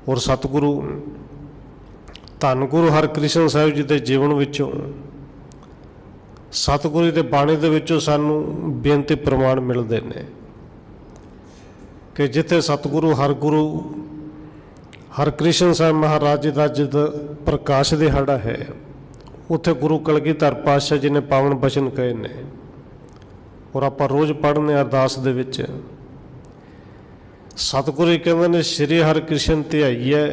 और सतगुरु धन गुरु हरकृष्ण साहिब जी के जीवन विचों सतगुरु के बाणी दे विचों सानू बेनती प्रमाण मिलते हैं कि जिथे सतगुरु हरगुरु हरकृष्ण साहिब महाराज जी का जिद प्रकाश दिहाड़ा है, उत्थे गुरु कलगीधर पातशाह जी ने पावन बचन कहे ने और आप रोज़ पढ़ने अरदास दे विच सतगुरु कहते ने श्री हरकृष्ण ध्याईए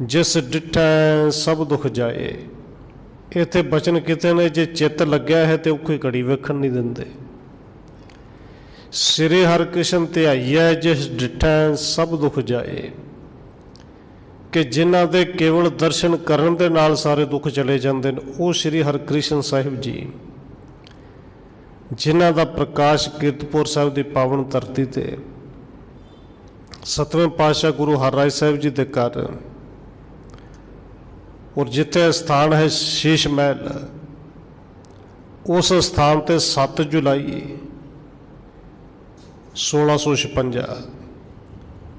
जिस डिठै सब दुख जाए। इत्थे बचन किते ने जे चित्त लग्या है तो औखी घड़ी वेखण नहीं दिंदे। श्री हरकृष्ण ध्याईए जिस डिठै सब दुख जाए कि जिन्हां दे केवल दर्शन करन दे नाल सारे दुख चले जांदे ने, वो श्री हरकृष्ण साहिब जी जिन्हां दा प्रकाश कीरतपुर साहिब की पावन धरती ते सतवें पातशाह गुरु हरराज साहिब जी दे घर और जिथे स्थान है शीश महल, उस स्थान ते 7 जुलाई 1656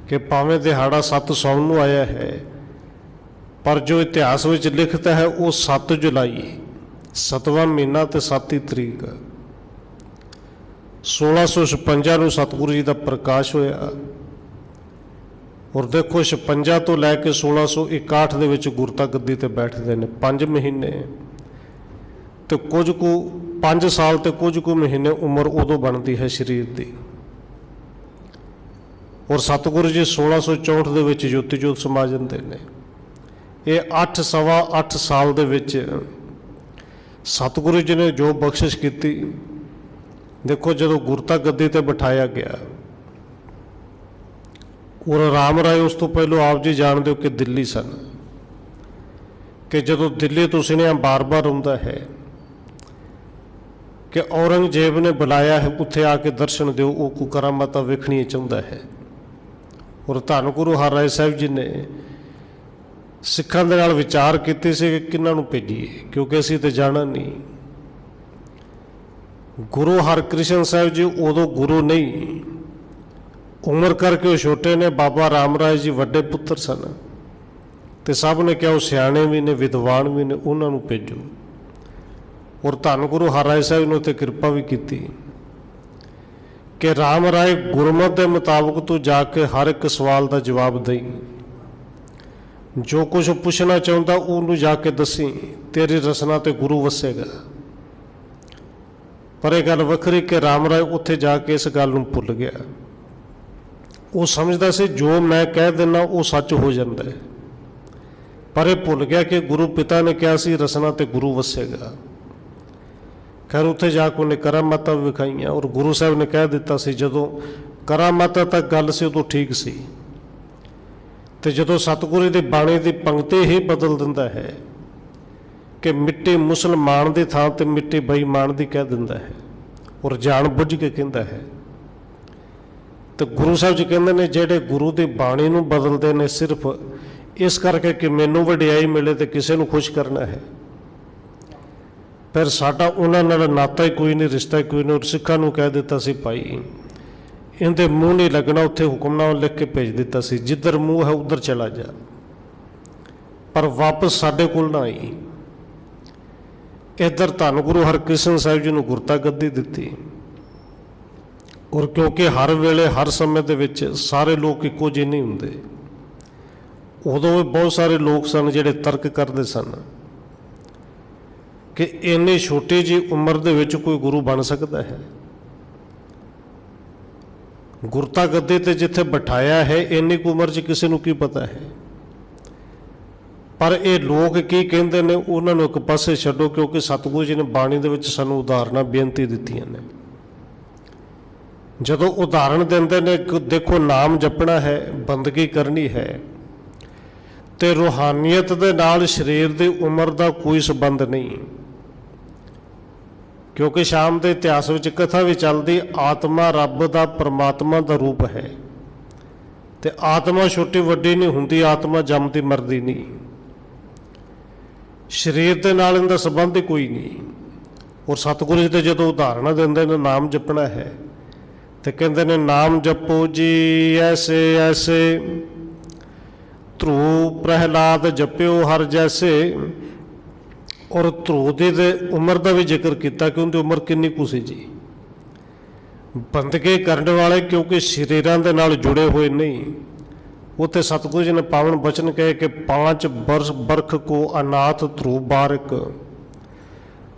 कि भावें दिहाड़ा 7 सौन नूं आया है, पर जो इतिहास विच लिखता है वो 7 जुलाई 7वां महीना ते 7 तरीक 1656 नूं सतगुरु जी का प्रकाश होया। और देखो 56 तो लैके 1661 दे विच गुरता गद्दी ते बैठते हैं 5 महीने तो कुछ को 5 साल तो कुछ को महीने उम्र उदों बनती है शरीर की। और सतगुरु जी 1664 दे विच ज्योति जोत समा जाते हैं। ये 8 सवा 8 साल दे विच सतगुरु जी ने जो बख्शिश की, देखो जो गुरता गद्दी ते बिठाया गया और राम राय उस तो पहलों आप जी जानते हो कि दिल्ली सन, कि जो दिल्ली तो सुनिया बार बार आता है कि औरंगजेब ने बुलाया है उत्थे आके दर्शन दो, वो को करामाता वेखनी चाहता है। और धन गुरु हरराज साहिब जी ने सिखां दे नाल विचार कीते सी कि किन्हां नूं भेजीए, क्योंकि असीं तो जाना नहीं। गुरु हरकृष्ण साहिब जी उदों गुरु नहीं, उम्र करके वो छोटे ने, बाबा राम राय जी वड्डे पुत्र सन तो सब ने क्या वो सियाणे भी ने विद्वान भी ने, उन्होंने भेजो। और धन गुरु हरराज साहिब ने उत्ते कृपा भी की कि राम राय गुरमत के मुताबिक तू जाके हर एक सवाल का जवाब दई, जो कुछ पूछना चाहता उन्होंने जाके दसी, तेरी रसना ते गुरु वसेगा। पर यह गल वखरी कि राम राय उत्थे जाके इस गल नूं भुल गया। वो समझदा सी जो मैं कह देना वो सच हो जाता है, पर यह भुल गया कि गुरु पिता ने कहा सी रसना ते गुरु वसेगा। खैर उत्थे जाके उन्हें करामाता विखाइयां और गुरु साहब ने कह दिता सी, जदों करामाता तक गल सी उदों ठीक सी, ते जदों सतगुरु की बाणी की पंक्ति ही बदल दिंदा है कि मिट्टी मुसलमान की थां ते मिट्टी बेईमान की कह दिंदा है और जान बुझ के कहता है। तो गुरु साहब जी कहते हैं जेडे गुरु की बाणी नूं बदलते हैं सिर्फ इस करके कि मैनू वडियाई मिले तो किसी को खुश करना है, फिर साडा उन्हां नाल नाता ही कोई नहीं, रिश्ता ही कोई नहीं। और सिखां नूं कह दिता सी भाई इनके मूँह नहीं लगना, उत्थे हुक्मनामा लिख के भेज दिता सी, जिधर मूँह है उधर चला जा, पर वापस साडे कोल ना आई। इधर धन गुरु हरकृष्ण साहिब जी नूं गुरता गद्दी दिती। और क्योंकि हर वेले हर समय दे विच सारे लोग इक्को जिहे नहीं हुंदे, उदों बहुत सारे लोग सन जिहड़े तर्क करते सन कि इन्नी छोटी जी उम्र दे विच कोई गुरु बन सकता है। गुरता गद्दी ते जिथे बिठाया है इन्नी उम्र च किसी नूं की पता है। पर ये लोग की कहते हैं उन्होंने एक पासे छड्डो, क्योंकि सतगुरु जी ने बाणी दे विच सानूं उदाहरणां बेनती दित्तियां ने। जदों उदाहरण देंदे ने देखो नाम जपना है, बंदगी करनी है, तो रूहानियत दे नाल शरीर की उम्र का कोई संबंध नहीं। क्योंकि शाम के इतिहास में कथा भी चलती, आत्मा रब का परमात्मा का रूप है, तो आत्मा छोटी वड्डी नहीं हुंदी, आत्मा जमती मरदी नहीं, शरीर के नाल इनका संबंध ही कोई नहीं। और सतगुरु जी तो जो उदाहरण देंदे ने नाम जपना है तो कहते हैं नाम जपो जी ऐसे ऐसे ध्रुव प्रहलाद जप्यो हर जैसे, और ध्रुव की उम्र का भी जिक्र किया कि उनकी उम्र कितनी कुछ सी जी। बंदगी करने वाले क्योंकि शरीरों के नाल जुड़े हुए नहीं, उत्थे सतगुरु जी ने पावन वचन कहे कि 5 वर्ष बरख को अनाथ ध्रुव बारक,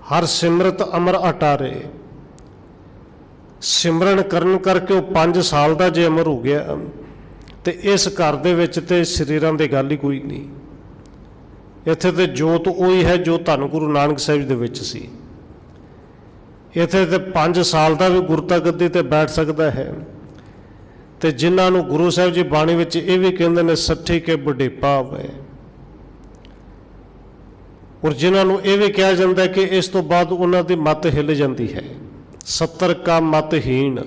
हर सिमरत अमर अटारे। सिमरन करन करके वो 5 साल का जे अमर हो गया, तो इस घर दे विच ते शरीरां दी गल ही कोई नहीं। इत्थे ते जोत उही है जो धन गुरु नानक साहिब दे विच सी। इत्थे ते 5 साल का भी गुरता गद्दी ते बैठ सकता है। तो जिन्होंने गुरु साहिब जी बाणी विच ये भी कहते हैं 60 के बुढ़ेपा है, और जिन्होंने ये भी कहा जाता है कि इस तो बाद उन्होंने मत हिल जाती है, 70 का मतहीन।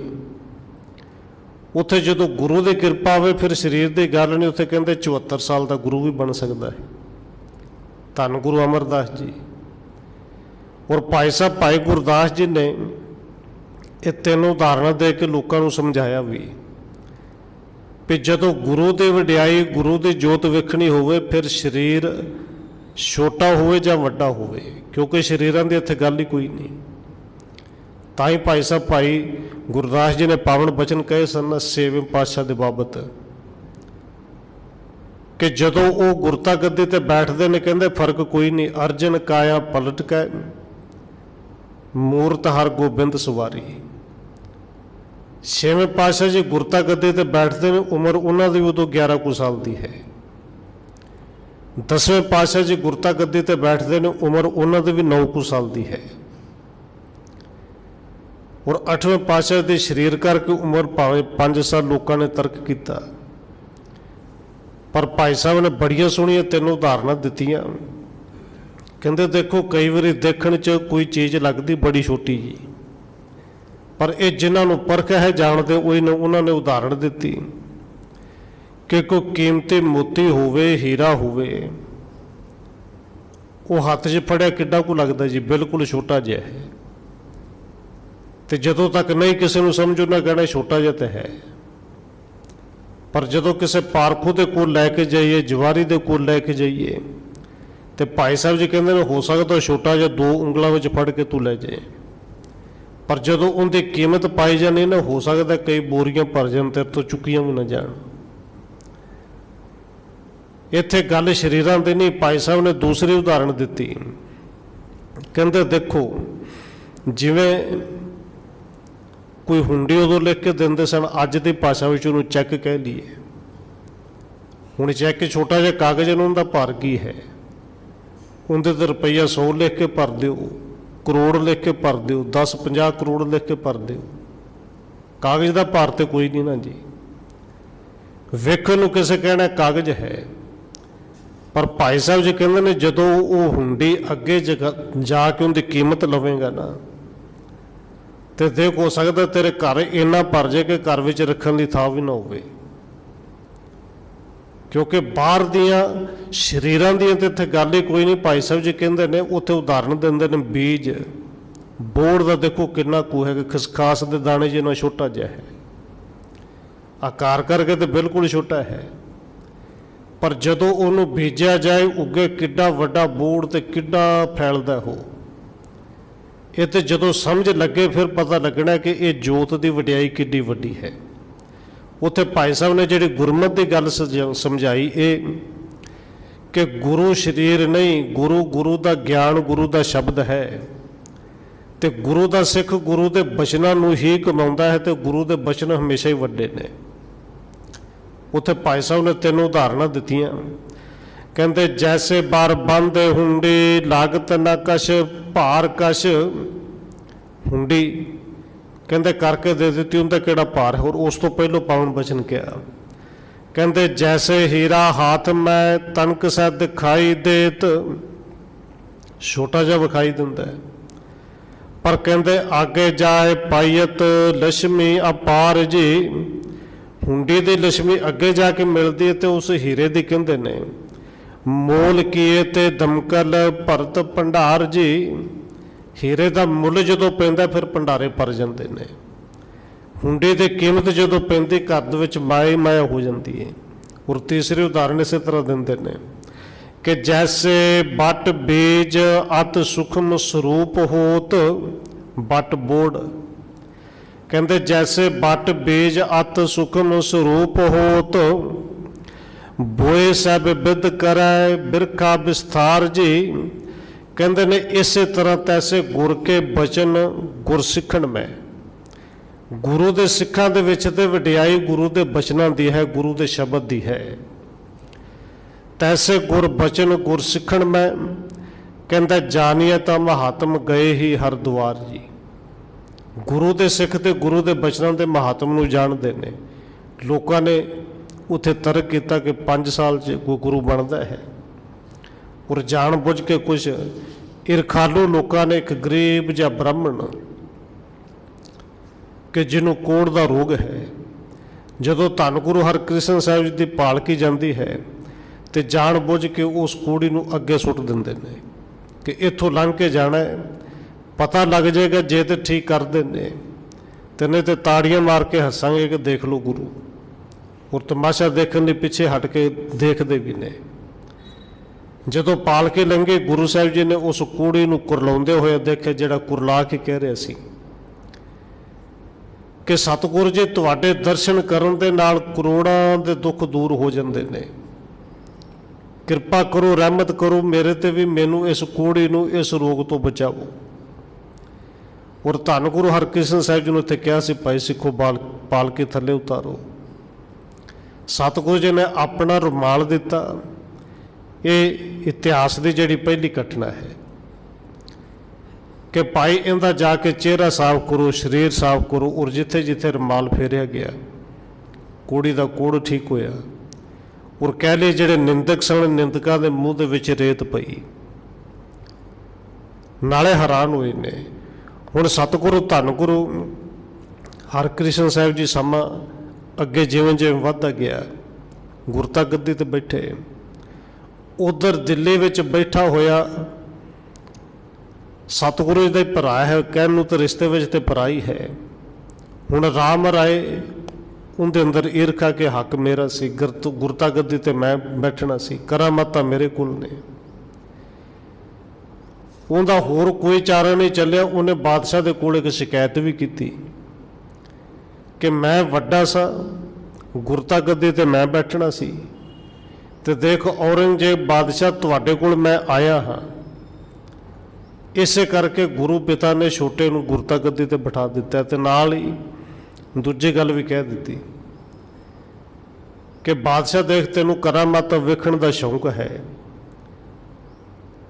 उत्थे जो गुरु की कृपा हो फिर शरीर की गल नहीं, उत्थे कहते 74 साल का गुरु भी बन सकता है, धन गुरु अमरदास जी। और भाई साहब भाई गुरदास जी ने ये 3 उदाहरण दे के लोगों को समझाया भी जदों गुरु की वडियाई गुरु की जोत वेखनी होवे फिर शरीर छोटा होवे या वड्डा होवे, क्योंकि शरीरों की इत्थे गल ही कोई नहीं। ताई भाई साहब भाई गुरदास जी ने पावन बचन कहे सन 6वें पातशाह के बाबत कि जदों वो गुरता गद्दी ते बैठते हैं कहते फर्क कोई नहीं, अर्जन काया पलट कै मूरत हर गोबिंद सवारी। 6वें पातशाह जी गुरता गद्दी ते बैठते हैं, उम्र उन्होंने उदों 11 कुछ साल की है। 10वें पातशाह जी गुरता गद्दी ते बैठते हैं, उम्र उन्होंने भी 9 कुछ साल की है। और 8वें पातशाह के शरीर करके उम्र भावें 5 साल लोगों ने तर्क किया, पर भाई साहब ने बड़िया सोहणियां 3 उदाहरण दित्तियां। कहते देखो कई बार देखने च कोई चीज़ लगती बड़ी छोटी जी, पर ये जिन्होंने परख है जानते उन्होंने उदाहरण दी कि कोई कीमती मोती होवे हीरा होवे, वो हाथ 'च फड़िया किड्डा को लगता जी, बिल्कुल छोटा जिहा है। तो जदों तक नहीं किसी को समझो ना कहना छोटा जिहा तो है, पर जदों किसी पारखू के कोल लैके जाइए जवारी के कोल लैके जाइए तो भाई साहब जी कहते हैं हो सकता छोटा जिहा 2 उंगलों में फड़ के तू लै जाए, पर जदों उनकी कीमत पाई जानी ना हो सकता कई बोरियां भर जान तेरे तो चुकियां भी ना जान। इत्थे गल शरीरां दी नहीं, भाई साहब ने दूसरी उदाहरण दी। कहते देखो जिवें कोई हुंडी उदों लिख के देंदे सन, अज की भाषा में उन्होंने चैक कह लीए। हुण चैक छोटा जिहा कागज़ उन्होंने भार की है, उनके तो रुपया 100 लिख के भर दो, करोड़ लिख के भर दो, 10-50 करोड़ लिख के भर दो, कागज़ का भार तो कोई नहीं ना जी। वेखण नूं किसे कहना कागज़ है, पर भाई साहब जी कहते हैं जदों वो हुंडी अगे जाके उनकी कीमत लवेगा ना तो देख हो सकता तेरे घर इन्ना भर जाए कि घर में रखने की थां भी ना हो, क्योंकि बाहर दियां शरीरां दियां ते इत्थे गल ही कोई नहीं। भाई साहब जी कहते हैं उत्थे उदाहरण देंदे ने बीज बोड़ का देखो कितना कू है, खसखास के दाने जिन्ना छोटा जिहा है, आकार करके तो बिल्कुल छोटा है, पर जदों उन्होंने बीजा जाए उगे किड्डा वड्डा बोड़ ते किड्डा फैलदा हो। ये तो जदों समझ लगे फिर पता लगना कि ये जोत की वडियाई किड्डी वड्डी है। उत्थे भाई साहब ने जिहड़ी गुरमत की गल समझाई ये कि गुरु शरीर नहीं, गुरु गुरु का ज्ञान गुरु का शब्द है, तो गुरु का सिख गुरु के बचनों नूं ही कमाउंदा है, तो गुरु के बचन हमेशा ही वड्डे ने। उत्थे भाई साहब ने 3 उदाहरण दित्तियां। कहते जैसे बार बंद हुंडी लागत न कश भार कश, हुंडी कहते करके दे दी उनका केड़ा भार है। और उस तो पहलों पावन बचन क्या कहते जैसे हीरा हाथ में तनक सा दिखाई देत, छोटा जा विखाई दिंदा है, पर कहते आगे जाए पायत लक्ष्मी अपार जी, हुंडी की लक्ष्मी अगे जाके मिलती है तो उस हीरे की कहते ने मोल किए ते दमकल भरत भंडार जी, हीरे का मुल जो पैंदा फिर भंडारे भर जाते हैं। हुंडी की कीमत जो पैंदी घर माया माया हो जाती है, और तीसरी उदाहरण इस तरह देंदे ने कि जैसे बट बीज अत सूक्ष्म स्वरूप होत बट बोड़, कहते जैसे बट बीज अत सूक्ष्म स्वरूप होत बोए सब विद करे बिरखा विस्तार जी। कहते ने इस तरह तैसे गुर के बचन गुर सिखण में, गुरु के सिखां दे विच ते वडियाई गुरु के बचनों की है, गुरु के शब्द की है। तैसे गुर बचन गुर सिखण में कहता जानिए तो महात्म गए ही हर द्वार जी। गुरु के सिख ते गुरु के बचनों के महात्म नूं जानते ने। लोगों ने उत्थे तर्क किया कि 5 साल च गुरु बनता है, और जान बुझ के कुछ ईरखालू लोगों ने एक गरीब या ब्राह्मण कि जिन्हों कोड़ का रोग है, जदों धन गुरु हरकृष्ण साहिब जी की भाल की जाती है तो जान बुझ के उस कूड़ी नूं अगे सुट देंदे ने कि इत्थों लंघ के जाना है, पता लग जाएगा जे तो ठीक कर देने तो नहीं तो ताड़ियां मार के हसांगे कि देख लो गुरु। और तमाशा देखने लिए पिछे हट के देखते भी ने। जदों पाल के लंघे गुरु साहिब जी ने उस कूड़ी नूं कुरलाउंदे होए देखे, जिहड़ा कुरला के कह रहा सी कि सतगुर जी तुहाडे दर्शन करन दे नाल करोड़ां दे दुख दूर हो जांदे ने, कृपा करो रहमत करो मेरे ते भी, मैनू इस कूड़ी नूं इस रोग तो बचाओ। और धन गुरु हरकृष्ण साहिब जी ने उत्थे कहा सी भाई सिखो पाल के थले उतारो। सतगुरु जी ने अपना रुमाल दिता। ये इतिहास की जिहड़ी पहली घटना है कि भाई इहदा जाके चेहरा साफ करो, शरीर साफ करो, और जिथे जिथे रुमाल फेरिया गया कूड़ी का कोड़ ठीक होया। और कह लिए जिहड़े निंदक सन निंदकां दे मूँह दे विच रेत पई, नाले हैरान होए ने। हुण सतगुरु धन गुरु हरकृष्ण साहिब जी समा अगे जिवें जिवें वधदा गया, गुरता गद्दी ते बैठे, उधर दिल्ली विच बैठा होया सतगुरु जी दा भरा है, कहण नूं तां रिश्ते विच ते भरा ही है। हुण राम राय उनके अंदर ईरखा के हक मेरा सी, गुरता गद्दी ते मैं बैठना सी, करामातां मेरे कोल ने। उनका होर कोई चारा नहीं चलिया। उन्हें बादशाह के कोल एक शिकायत भी की कि मैं वड्डा सा, गुरता गद्दी ते मैं बैठना सी, ते देख औरंगजेब बादशाह तुहाडे कोल मैं आया हाँ, इसे करके गुरु पिता ने छोटे नूं गुरता गद्दी ते बिठा दिता। ते नाल ही दूजी गल भी कह दी कि बादशाह देख तेनू करामात वेखण दा शौक है,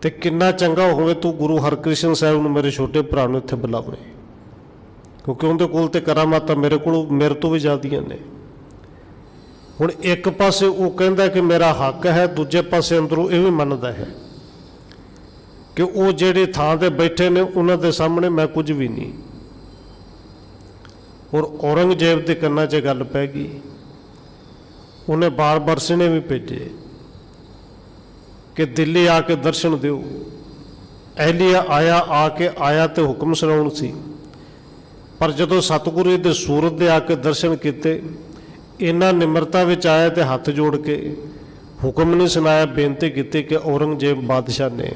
तो किन्ना चंगा होवे तू गुरु हरकृष्ण साहिब नूं मेरे छोटे भरा नूं इत्थे बुलावे, क्योंकि उनके कोल ते करामातां मेरे तो भी ज़्यादियां ने। हुण एक पासे वो कहंदा कि मेरा हक है, दूजे पासे अंदरों ये भी मनदा है कि वो जिहड़ी थां ते बैठे ने उन्हां दे सामने मैं कुछ भी नहीं। और औरंगजेब के कन्नां 'च गल पै गई। उन्हें बार बार सिने भी भेजे कि दिल्ली आके दर्शन दिओ। एलिया आया, आके आया तो हुक्म सुनाउण सी, पर जदों सतगुरु दे सूरत दे आके दर्शन किते, इन्ना निमरता विच आया तो हथ जोड़ के हुक्म नहीं सुनाया, बेनती की कि औरंगजेब बादशाह ने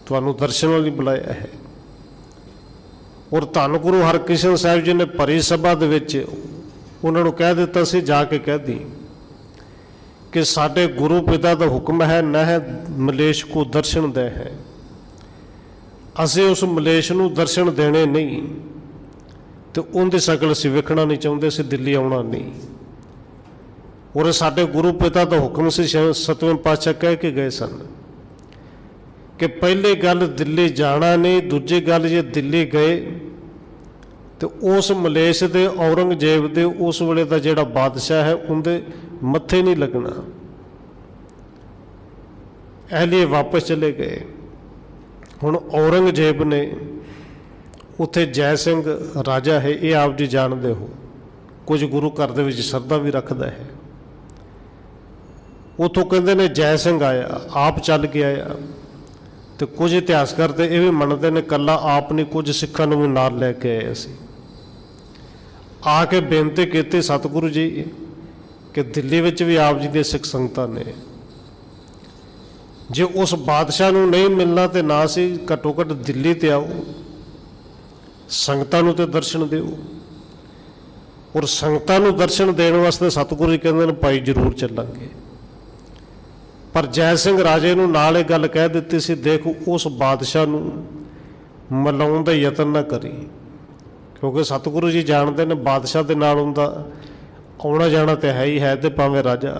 तुहानूं दर्शन लई बुलाया है। और धन गुरु हरकृष्ण साहिब जी ने भरी सभा दे विच उन्होंने कह दिता सी, जाके कह दी कि साडे गुरु पिता का हुक्म है, न है मलेश को दर्शन दे है, असीं उस मलेश नूं दर्शन देने नहीं, तो उनकी शकल असीं वेखना नहीं चाहुंदे, असीं दिल्ली आउणा नहीं। और साडे गुरु पिता का हुक्म से 7वें पातशाह कह के गए सन कि पहली गल दिल्ली जाना नहीं, दूजी गल जे दिल्ली गए तो उस मलेश दे औरंगजेब दे उस वेले दा जिहड़ा बादशाह है उनके मत्थे नहीं लगना। एहलिए वापस चले गए। हुण औरंगजेब ने उत्थे जय सिंह राजा है, ये आप जी जानते हो, कुछ गुरु घर दे विच श्रद्धा भी रखता है। उतों कहते ने जय सिंह आया, आप चल के आया, तो कुछ इतिहासकार तो यह भी मनते हैं कला आप नहीं, कुछ सिखां नूं भी नाल लैके आए। असीं आके बेनती की सतगुरु जी कि दिल्ली विच भी आप जी दे सिख संगतां ने, जे उस बादशाह नूं नहीं मिलना तो ना सी घट्टो घट्ट दिल्ली ते आओ, संगतां नूं ते दर्शन दिओ। और संगतां नूं दर्शन देण वास्ते सतगुरु जी कहंदे ने भाई जरूर चलांगे। पर जै सिंह राजे नूं नाल इह गल कह दित्ती सी, देख उस बादशाह नूं मिलाउण दा यतन ना करी, क्योंकि सतगुरु जी जाणदे ने बादशाह दे नाल उनदा आउणा जाणा तो है ही है, तो भावें राजा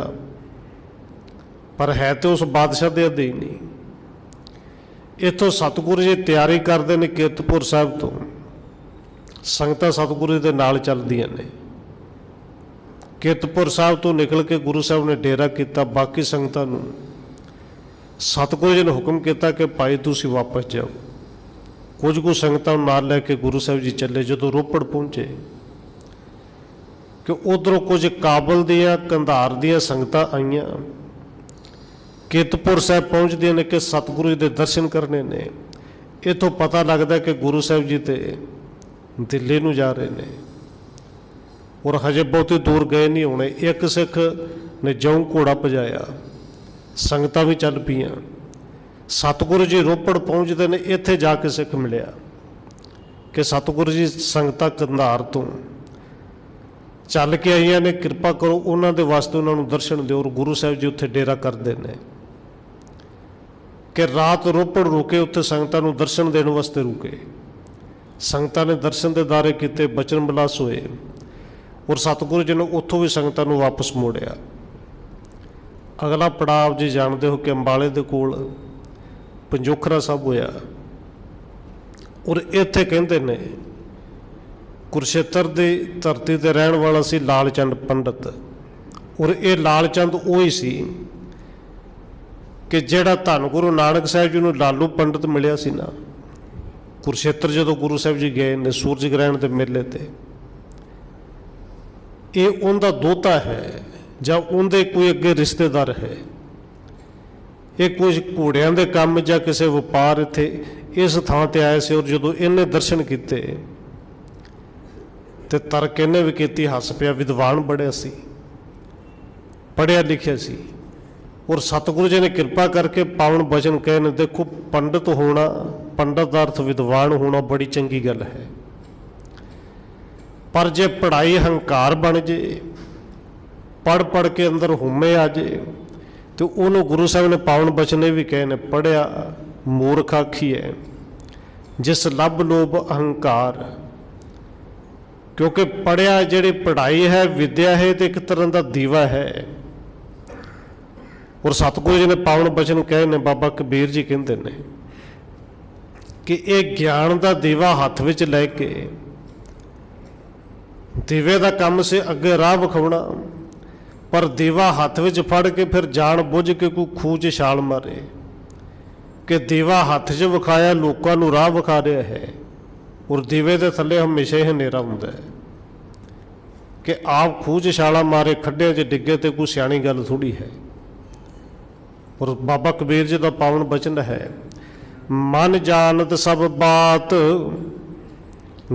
पर है तो उस बादशाह के अधीन ही। इतों सतगुरु जी तैयारी करते हैं कीरतपुर साहब तो, संगतां सतगुरु के नाल चलदियां ने। कीरतपुर साहब तो निकल के गुरु साहब ने डेरा किया, बाकी संगतां नूं सतगुरु जी ने हुक्म किया कि भाई तुसीं वापस जाओ। कुछ कुछ संगतां नाल लैके गुरु साहब जी चले। जदों रोपड़ पहुंचे कि उधरों कुछ काबल दियां कंधार दियां संगतां आईयां, कीरतपुर साहब पहुँचदियां ने कि सतगुरु जी के दर्शन करने ने। इतों पता लगता कि गुरु साहब जी तो दिल्ली नूं जा रहे हैं और हजे बहुती दूर गए नहीं होने। एक सिख ने जऊं घोड़ा भजाया, संगतां भी चल पईयां। सतगुरु जी रोपड़ पहुँचते हैं, इत्थे जाके सिख मिलिया कि सतगुरु जी संगतां कंधार तो चल के आईयां ने, किरपा करो उन्हां दे वास्ते उन्हां नूं दर्शन दिओ। और गुरु साहब जी उत्थे डेरा करते हैं कि रात रोपड़ रुके, उत्थे संगतां नूं दर्शन देने वास्ते रुके। संगतां ने दर्शन दे दारे कीते, बचन बिलास होए और सतगुरु जी ने उत्थों भी संगतां नूं वापस मोड़िया। अगला पड़ाव जी जानते हो कि अंबाले दे कोल पंजोखरा साहब होया। और इत्थे कहंदे ने कुरुक्षेत्र की धरती ते रहन वाला सी लाल चंद पंडित। और ये लाल चंद वही सी कि जिहड़ा धन गुरु नानक साहब जी नूं लालू पंडित मिलिया सी ना, कुरुक्षेत्र जदों गुरु साहब जी गए ने सूरज ग्रहण के मेले ते, ये उनका दोता है जां उनके कोई अगे रिश्तेदार है। ये कुछ घोड़ियां दे काम जां किसी वपार इत्थे इस थां ते आए से। और जदों इन्हें दर्शन किते ते तर्क इन्हें भी कीती, हस पिया। विद्वान बड़िया सी, पढ़िया लिखिया सी। और सतगुरु जी ने कृपा करके पावन वचन कहे ने, देखो पंडित होना, पंडित का अर्थ विद्वान होना बड़ी चंगी गल है, पर जे पढ़ाई हंकार बन जे, पढ़ पढ़ के अंदर हुमे आ जे, तो उन्होंने गुरु साहब ने पावन वचन भी कहे ने, पढ़िया मूर्ख आखी है जिस लब लोभ अहंकार। क्योंकि पढ़िया जिहड़ी पढ़ाई है, विद्या है, तो एक तरह का दीवा है। और सतगुरु जी ने पावन वचन कहे ने, बाबा कबीर जी कहते हैं कि यह ज्ञान का दीवा हथ विच लैके दीवे का काम से अगे राह विखाउणा, पर दीवा हथ विच फड़ के फिर जान बुझ के कोई खूह च छाल मारे कि दीवा हथ च विखाया लोगों नूं राह विखा रहा है। और दीवे के थले हमेशा ही हनेरा हुंदा है कि आप खूह च छाला मारे, खड्डियां च डिगे, तो कोई सियाणी गल थोड़ी है। और बाबा कबीर जी का पावन वचन है, मन जानत सब बात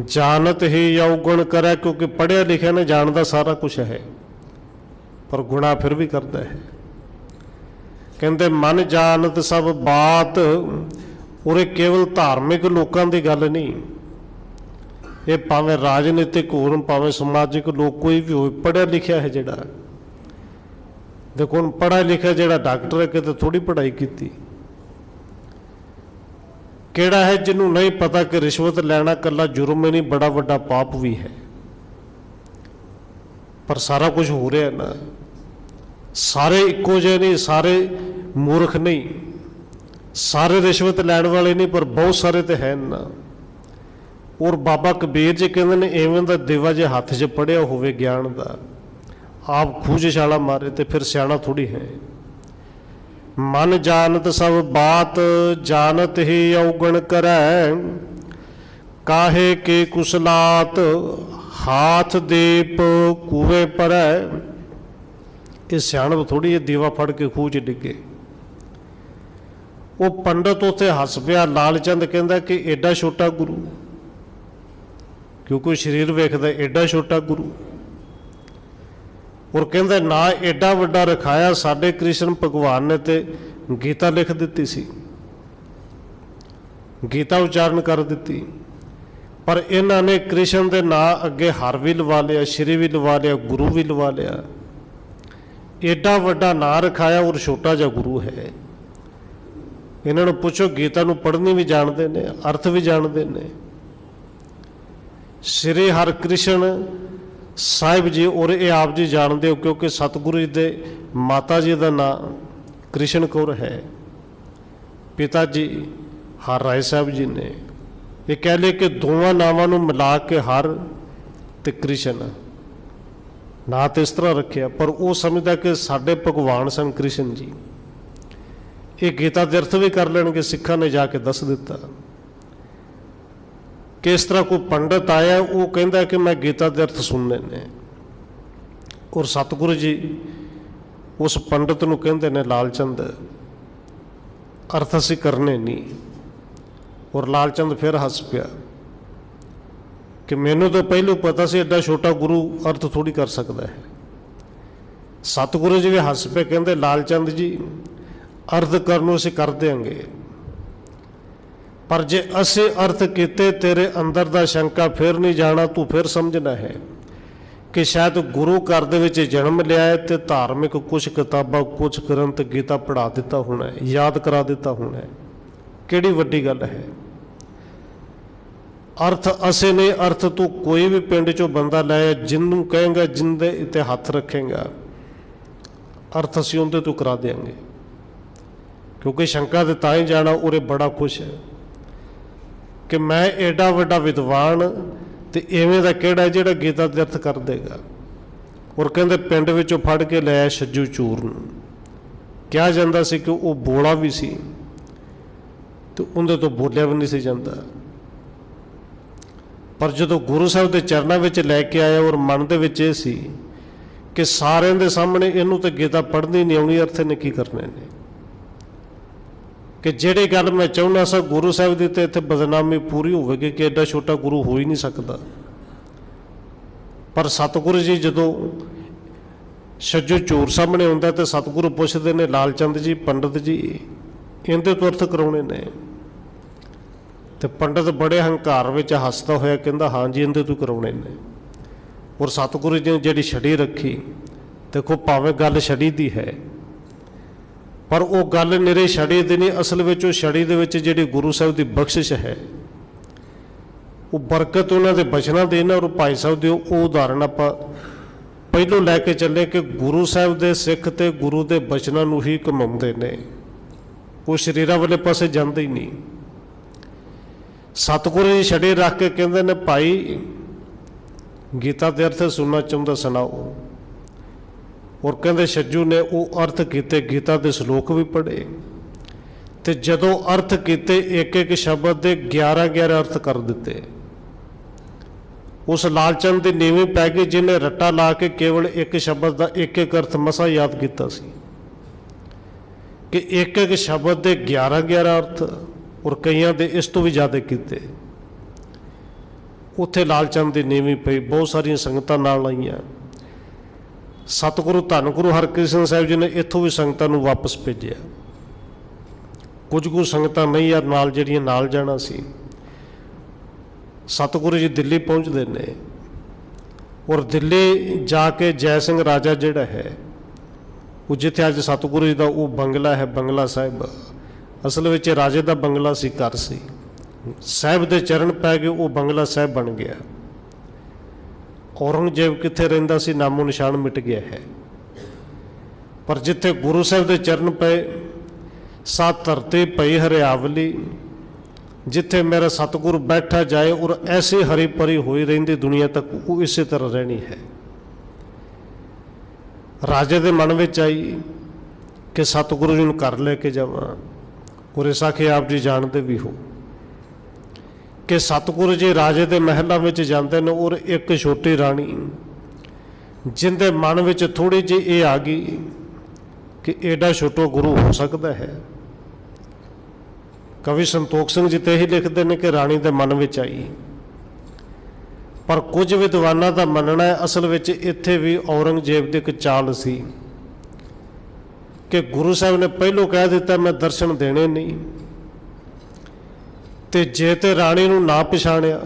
जानत ही अवगुण करे। क्योंकि पढ़िया लिखिया ने जानता सारा कुछ है, पर गुणा फिर भी करता है। कहते मन जानत सब बात, और ये केवल धार्मिक लोगों की गल नहीं, ये भावें राजनीतिक होण, भावें समाजिक लोग कोई भी हो, पढ़िया लिखिया है जिहड़ा। देखो हुण पढ़ा लिखा जिहड़ा डॉक्टर है, किते थोड़ी पढ़ाई की। किहड़ा है जिन्हों नहीं पता कि रिश्वत लैना कला जुर्म ही नहीं, बड़ा वड्डा पाप भी है। पर सारा कुछ हो रहा है ना, सारे इक्को जिहे नहीं, सारे मूर्ख नहीं, सारे रिश्वत लैण वाले नहीं, पर बहुत सारे तो है ना। और बाबा कबीर जी कहते हैं, इवें दा दीवा जे हथ च पढ़िया होवे ज्ञान का, आप खूह च छाला मारे तो फिर सियाणा थोड़ी है। मन जानत सब बात जानत ही अवगुण करे, काहे के कुशलात हाथ दीप कुएं परै। इस सियाणप थोड़ी दीवा फड़ के खूह च डिगे। वो पंडित उत्थे हस पिया। लालचंद कहता कि एडा छोटा गुरु, क्योंकि शरीर वेखदा एडा छोटा गुरु। और कहते ना एडा वड्डा रखाया साडे कृष्ण भगवान ने तो गीता लिख दी सी, गीता उच्चारण कर दी, पर इन्होंने कृष्ण के ना अगे हर भी लवा लिया, श्री भी लवा लिया, गुरु भी लवा लिया। एडा वड्डा ना रखाया और छोटा जा गुरु है। इन्होंने पूछो गीता नूं पढ़नी भी जानते ने, अर्थ भी जानते ने। श्री हरकृष्ण साहिब जी और ये आप जी जानते हो, क्योंकि सतगुरु जी दे माता जी का नाम कृष्ण कौर है, पिता जी हर राय साहब जी ने। ये कह ले कि दोवां नावां नूं मिला के हर ते कृष्ण ना तो इस तरह रखिया, पर वो समझदा कि साडे भगवान सन कृष्ण जी। ये गीता दे अर्थ भी कर लेंगे, सिखा ने जाके दस दिता कि इस तरह कोई पंडित आया, वो कहता कि मैं गीता के अर्थ सुनने ने, और सतगुरु जी उस पंडित नूं कहते ने लालचंद अर्थ असीं करने नहीं। और लालचंद फिर हस पिया कि मैनू तो पहलू पता से एडा छोटा गुरु अर्थ थोड़ी कर सकता है। सतगुरु जी भी हस पे कहते लालचंद जी अर्थ करनों असीं कर देंगे, पर जे असीं अर्थ किते तेरे अंदर दा शंका फिर नहीं जाना, तू फिर समझना है कि शायद गुरु घर दे विच जन्म लिया है तो धार्मिक कुछ किताबां कुछ ग्रंथ गीता पढ़ा दिता होना है, याद करा दिता होना है। किहड़ी वड्डी गल है। अर्थ असीं नहीं, अर्थ तू कोई भी पिंड चों बंदा लाया जिन्नू कहेंगा, जिंदे इत्ते हथ रखेगा, अर्थ असीं उहदे तों करा देंगे, क्योंकि शंका ते तां ही जाना। उरे बड़ा खुश है कि मैं एडा वड्डा विद्वान ते इवें दा किहड़ा जिहड़ा गीता दे अर्थ कर देगा। और कहंदे पिंड विचों फड़ के लिया छज्जू चूर नूं, कहा जांदा सी कि वो बोला भी सी तो उहदे तो बोलिया भी नहीं सी जांदा। पर जदों गुरु साहब के चरणों में लैके आया और मन दे विच इह सी कि सारिਆਂ ਦੇ सामने इनू तो गीता पढ़नी नहीं आउणी, अर्थ ने की करने ने, कि जिहड़ी गल मैं चाहुंदा सा गुरु साहब की तो इत्थे बदनामी पूरी होवेगी कि एडा छोटा गुरु हो ही नहीं सकता। पर सतगुरु जी जदों छज्जू चूर सामने आउंदा तो सतगुरु पुछदे ने लालचंद जी पंडित जी इहदे तो अर्थ कराउणे ने, तो पंडित बड़े हंकार विच हसदा होया कहंदा हाँ जी इहदे तो कराउणे ने। और सतगुरु जी ने जिहड़ी छड़ी रखी, देखो भावें गल छड़ी दी है पर वो गल निरे छड़ी दी नहीं, असल में छड़ी दे विच जिहड़ी गुरु साहब की बख्शिश है वो बरकत उन्हां दे बचनां दी ना। और भाई साहब दी वो उदाहरण आपां पहलों लैके चले कि गुरु साहब दे सिख ते गुरु दे बचनां नूं ही कमाउंदे ने, वो शरीरां वाले पासे जांदे ही नहीं। सतगुरु जी छड़ी रख के कहंदे ने भाई गीता दे अर्थ सुनना चाहुंदा सुनाओ। और कहंदे छज्जू ने वो अर्थ किते, गीता के श्लोक भी पढ़े, तो जदों अर्थ किते एक एक शब्द के 11-11 अर्थ कर दिते। उस लालचंद की नीवी पै गई जिन्हें रट्टा ला के केवल एक शब्द का एक एक अर्थ मसा याद किया सी, कि एक एक शब्द के 11-11 अर्थ और कईयां दे इस तो भी ज़्यादा किते। उत्थे लालचंद की नीवी पई, बहुत सारिया संगतां नाल आईयां। सतगुरु धन गुरु हरकृष्ण साहिब जी ने इत्थों भी संगतां नूं वापस भेजिया। कुछ कुछ संगतां नहीं यार नाल जिहड़ियां नाल जाना सी। सतगुरु जी दिल्ली पहुँचते ने और दिल्ली जाके जय सिंह राजा जिहड़ा है वो जिथे अज सतगुरु जी का वो बंगला है, बंगला साहिब असल में राजे का बंगला सी, घर सी, साहिब के चरण पै गए, वो बंगला साहिब बन गया। औरंगजेब कित्थे रहिंदा सी, नामो निशान मिट गया है। पर जिथे गुरु साहब के चरण पे सा धरती पई हरियावली, जिथे मेरा सतगुरु बैठा जाए और ऐसी हरी भरी हुई रहिंदी दुनिया तक वो इसी तरह रहनी है। राजे के मन में आई कि सतगुरु जी घर लेके जावां। और इस आखे आप जी जानते भी हो कि सतगुरु जी राजे के महलों में जाते हैं और एक छोटी राणी जिंदे मन में थोड़ी जी ये आ गई कि एडा छोटा गुरु हो सकता है। कवि संतोख सिंह जी तो यही लिखते हैं कि राणी के मन में आई पर कुछ विद्वानां दा मनना है असल विच इत्थे भी औरंगजेब दी एक चाल सी कि गुरु साहब ने पहलों कह दिता मैं दर्शन देने नहीं, ते जे ते राणी नूं ना पछाणिया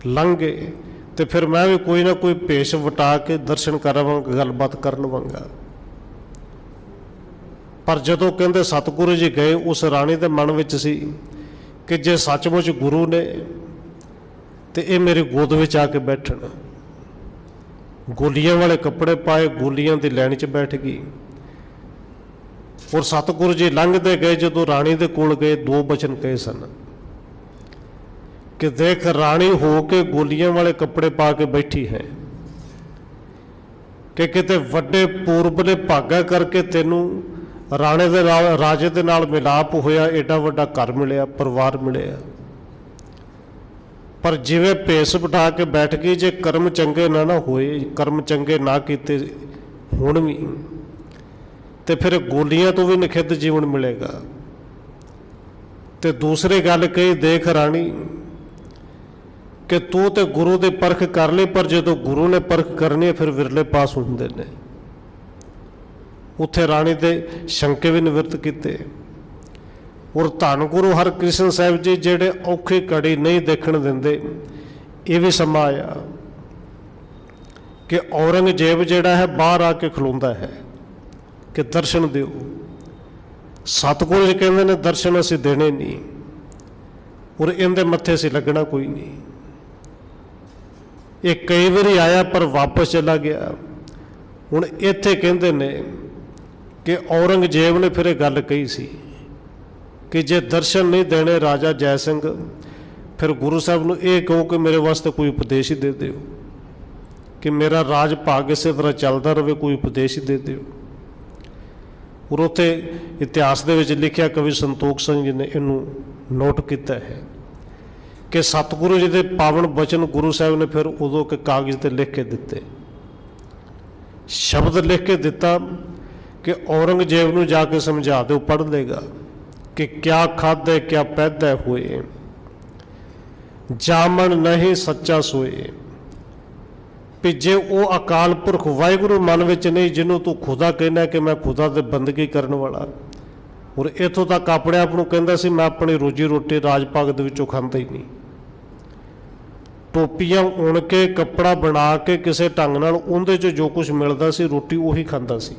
लंघ गए तो फिर मैं भी कोई ना कोई भेष वटा के दर्शन करावांगा, गलबात कर लवांगा। पर जदों कहंदे सतगुरु जी गए, उस राणी दे मन विच सी कि जे सचमुच गुरु ने तो ये मेरी गोद विच आके बैठण। गोलियां वाले कपड़े पाए, गोलियां की लैन च बैठ गई। और सतगुरु जी लंघते गए, जदों राणी दे कोल गए, दो बचन कहे सन कि देख राणी हो के गोलियां वाले कपड़े पा के बैठी है, कि किते वड्डे पूरबले भागा करके तेनू राणे दे नाल राजे दे नाल मिलाप होया, एडा वड्डा घर मिलिया, परिवार मिलिया। पर जिवें भेस बिठा के बैठ गई, जे कर्म चंगे ना होए, कर्म चंगे ना कीते हुण भी, तो फिर गोलियां तो भी निखिद्ध जीवन मिलेगा। तो दूसरी गल कही, देख राणी कि तू तो गुरु की परख कर ली, पर जो गुरु ने परख करनी है फिर विरले पास होंदे ने। उत्थे राणी दे शंके भी निवृत्त किते। और धन गुरु हरकृष्ण साहिब जी जेडे औखी घड़ी नहीं देखण दिंदे, ये भी समा आया कि औरंगजेब जेड़ा है बाहर आके खलोंदा है कि दर्शन दिओ। सतगुरु जी कहंदे ने दर्शन असीं देने नहीं, और इहदे मत्थे असीं लगना कोई नहीं। ये कई बारी आया पर वापस चला गया। हुण इत्थे कहंदे ने कि औरंगजेब ने फिर गल कही सी कि जे दर्शन नहीं देने राजा जय सिंह, फिर गुरु साहब नूं ये कहो कि मेरे वास्ते कोई उपदेश ही दे दिओ, कि मेरा राज भाग इस तरह चलता रहे, कोई उपदेश ही दे दिओ। और उत्थे इतिहास दे विच लिखिया कवि संतोख सिंह जी ने इनू नोट किया है कि सतगुरु जी के पावन बचन गुरु साहब ने फिर उदों के कागज़ पर लिख के दिते, शब्द लिख के दिता कि औरंगजेब नूं जाके समझा दो, पढ़ लेगा कि क्या खाधे क्या पैदा हुए, जामन नहीं सच्चा सोए। भी जे वो अकाल पुरख वाहिगुरु मन विच नहीं, जिन्हों तू खुदा कहना कि मैं खुदा दे बंदगी करने वाला, और इतों तक अपने आप को कहता सी मैं अपनी रोजी रोटी राज भाग दे विचों खाता ही नहीं। टोपियां उण के कपड़ा बना के किसी ढंग नाल उहदे च जो कुछ मिलता सी रोटी उही खांदा सी।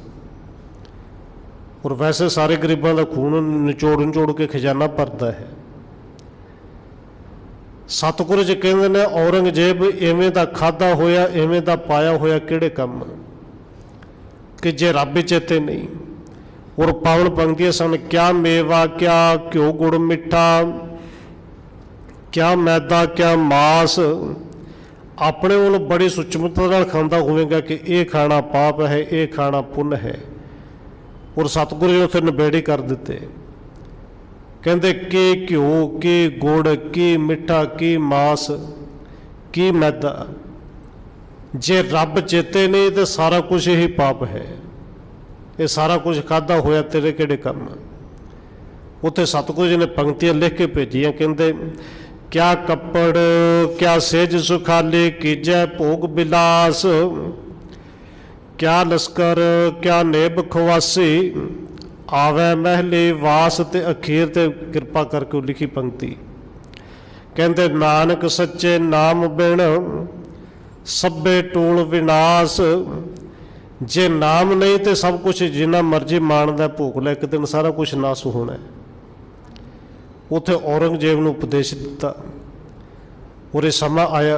और वैसे सारे गरीबां दा खून निचोड़ निचोड़ के खजाना भरदा है। सतगुरु जी कहंदे ने औरंगजेब इवें दा खाधा होया, इवें दा पाया होया किहड़े काम, कि जे रब चेते नहीं। और पावन पंक्तियां सन, क्या मेवा क्या घ्यो गुड़ मिठा, क्या मैदा क्या मांस। अपने वो बड़ी सुचमता नाल खांदा होवेगा कि ये खाना पाप है, ये खाना पुण्य है। और सतगुरु जी उत्थे नबेड़ी कर दिते, कहंदे कि घ्यो की गुड़ की मिठा की मांस की मैदा, जे रब चेते नहीं तो सारा कुछ ही पाप है। ये सारा कुछ खादा होया तेरे किहड़े काम। उत्थे सतगुरु जी ने पंक्तियां लिख के भेजियां, कहंदे क्या कपड़ क्या सेज सुखाली कीजै भोग बिलास, क्या लश्कर क्या नेब खवासी, आवे महली वास। ते अखीर ते कृपा करके लिखी पंक्ति, कहंदे नानक सच्चे नाम बिन सब्बे टूल विनाश। जे नाम नहीं तो सब कुछ जिन्ना मर्जी मानदा भोग लै, एक दिन सारा कुछ नाश होना है। उत्थे औरंगजेब नूं उपदेश दिता। और ये समा आया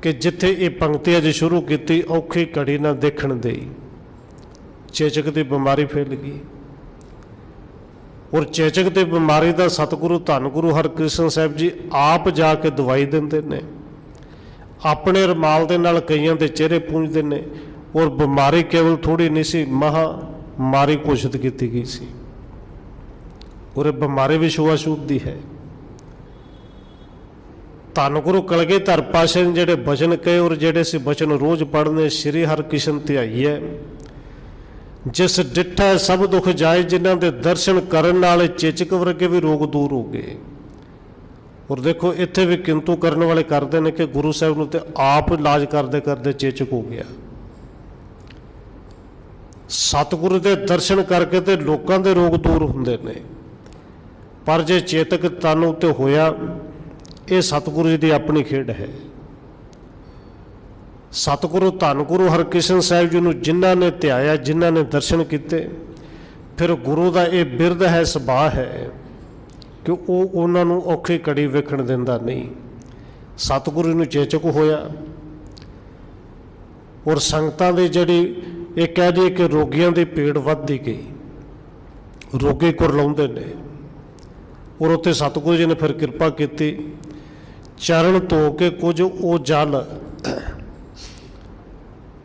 कि जिथे ये पंक्ति अज शुरू की, औखी घड़ी ना देखण दे, चेचक की बीमारी फैल गई। और चेचक की बीमारी का सतगुरु धन गुरु हरकृष्ण साहिब जी आप जाके दवाई देंदे ने, अपने रमाल दे नाल कईयां दे चेहरे पूंजदे ने। और बीमारी केवल थोड़ी नहीं सी, महामारी घोषित की गई सी। और बीमारी भी छुआछूत दी है। धन गुरु कलगीधर पातशाह ने जेडे बचन कहे और जेडे से बचन रोज पढ़ने, श्री हरकृष्ण ध्याई है। जिस डिठा सब दुख जाए, जिन्हों के दर्शन करने वाले चेचक वर्गे भी रोग दूर हो गए। और देखो इत्थे भी किंतु करने वाले करते हैं कि गुरु साहब नूं ते आप इलाज करते करते चेचक हो गया। सतगुरु के दर्शन करके तो लोगों के रोग दूर होंदे ने, पर जे चेतक तन उत्ते होया, ये सतगुरु जी की अपनी खेड है। सतगुरु धन गुरु हरकृष्ण साहिब जी नूं जिन्हां ने ध्याया, जिन्हां ने दर्शन किते, फिर गुरु का ये बिरद है, सुभाव है कि वो उन्हां नूं औखी कड़ी वेखण दिंदा नहीं। सतगुरु नूं चेचक होया और संगतां दी जिहड़ी ये कह दिए कि रोगियों की भीड़ वधदी गई, रोगी कुरलाउंदे ने, और उत्थे सतगुरु जी ने फिर किरपा की, चरण धो के कुछ वो जल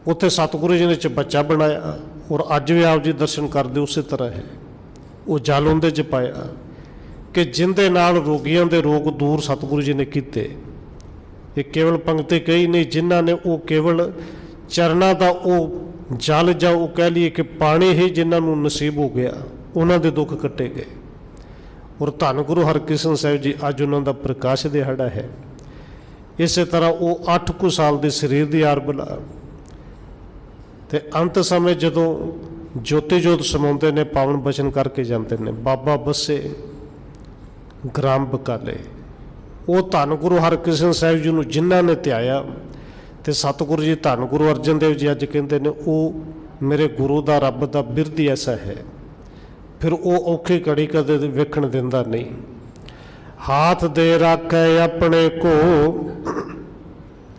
उत्थे सतगुरु जी ने बच्चा बनाया, और अज भी आप जी दर्शन करते उस तरह है। वो जल उहदे च पाया कि जिंदे नाल रोगियों के रोग दूर सतगुरु जी ने किते। ये केवल पंक्ति कही नहीं, जिन्हां ने वो केवल चरना का वो जल जा वो कह लीए कि पानी ही जिन्हां नूं नसीब हो गया, उन्हां दे दुख कट्टे गए। और धन गुरु हरकृष्ण साहिब जी अज उन्हां दा प्रकाश दिहाड़ा है। इस तरह वो 8 कुछ साल के शरीर की आर बला, ते अंत समय जदों ज्योति जोत समाउंदे ने, पावन बचन करके जाते हैं, बाबा बसे ग्राम बकाले, वो धन गुरु हरकृष्ण साहिब जी नूं जिन्हां ने ध्याया, ते सतगुरु जी धन गुरु अर्जन देव जी अज कहते हैं वो मेरे गुरु का रब का बिरद ही ऐसा है। फिर वो औखी कड़ी कदे वेखण दिंदा नहीं। हाथ दे राखे अपने को